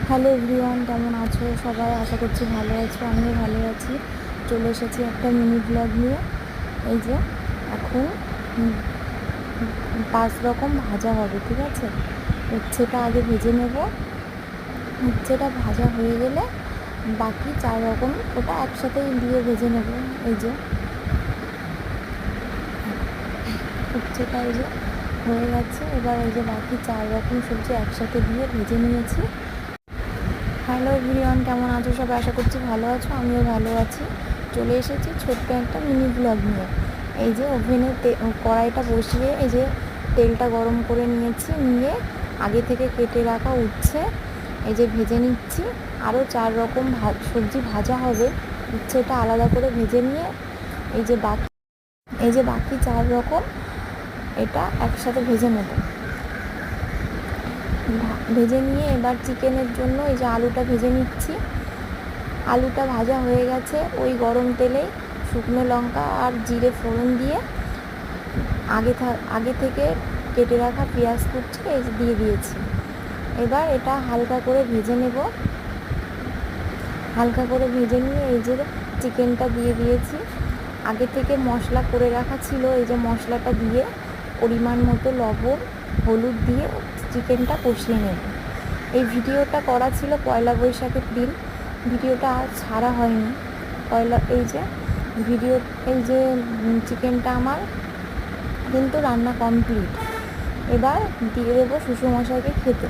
Hello everyone, কেমন আছো সবাই? আশা করছি ভালো আছো, আমিও ভালো আছি। চলে এসেছি একটা মিনি ব্লগ নিয়ে। এই যে এখন 5 রকম ভাজা হবে, ঠিক আছে? উচ্ছেটা আগে ভেজে নেব। উচ্ছেটা ভাজা হয়ে গেলে বাকি 4 রকম ওটা একসাথেই দিয়ে ভেজে নেব। এই যে উচ্ছেটা এই যে হয়ে গেছে। এবার এই যে বাকি 4 রকম সবজি একসাথে দিয়ে ভেজে নিয়েছি। হ্যালো এভরিওয়ান, কেমন আছো সবাই? আশা করছি ভালো আছো, আমিও ভালো আছি। চলে এসেছি ছোট্ট একটা মিনি ব্লগ নিয়ে। এই যে ওভেনে কড়াইটা বসিয়ে এই যে তেলটা গরম করে নিয়েছি, নিয়ে আগে থেকে কেটে রাখা উচ্ছে এই যে ভেজে নিচ্ছি। আরও 4 রকম সবজি ভাজা হবে, উচ্ছেটা আলাদা করে ভেজে নিয়ে এই যে বাকি 4 রকম এটা একসাথে ভেজে নেব। ভেজে নিয়ে এবার চিকেনের জন্য এই যে আলুটা ভেজে নিচ্ছি। আলুটা ভাজা হয়ে গেছে। ওই গরম তেলেই শুকনো লঙ্কা আর জিরে ফোড়ন দিয়ে আগে থেকে কেটে রাখা পেঁয়াজ কুচি এই দিয়ে দিয়েছি। এবার এটা হালকা করে ভেজে নেব। হালকা করে ভেজে নিয়ে এই যে চিকেনটা দিয়ে দিয়েছি। আগে থেকে মশলা করে রাখা ছিল, এই যে মশলাটা দিয়ে পরিমাণ মতো লবণ হলুদ দিয়ে চিকেনটা কষিয়ে নেব। এই ভিডিওটা করা ছিল পয়লা বৈশাখের দিন, ভিডিওটা আর ছাড়া হয়নি। এই যে চিকেনটা আমার কিন্তু রান্না কমপ্লিট। এবার দিয়ে দেবো শ্বশুরমশাইকে খেতে।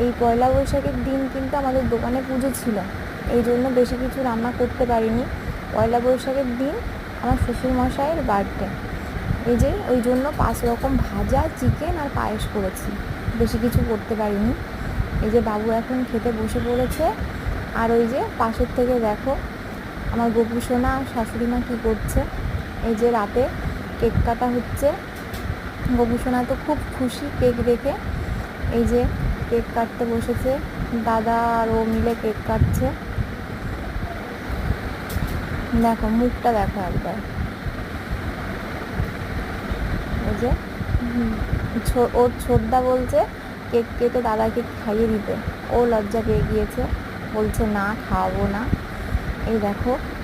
এই পয়লা বৈশাখের দিন কিন্তু আমাদের দোকানে পুজো ছিল, এই জন্য বেশি কিছু রান্না করতে পারিনি। পয়লা বৈশাখের দিন আমার শ্বশুরমশাইয়ের বার্থডে, এই যে ওই জন্য 5 রকম ভাজা, চিকেন আর পায়েস করেছি, বেশি কিছু করতে পারিনি। এই যে বাবু এখন খেতে বসে পড়েছে। আর ওই যে পাশের থেকে দেখো আমার গপু সোনা শাশুড়ি মা কী করছে। এই যে রাতে কেক কাটা হচ্ছে। গপু সোনা তো খুব খুশি কেক দেখে। এই যে কেক কাটতে বসেছে, দাদা আর ও মিলে কেক কাটছে। দেখো মুখটা দেখো একবার। এই যে ওর ছোটদা বলছে কেক কেটে দাদাকে খাইয়ে দিতে, ও লজ্জা পেয়ে গিয়েছে, বলছে না খাওয়াবো না। এই দেখো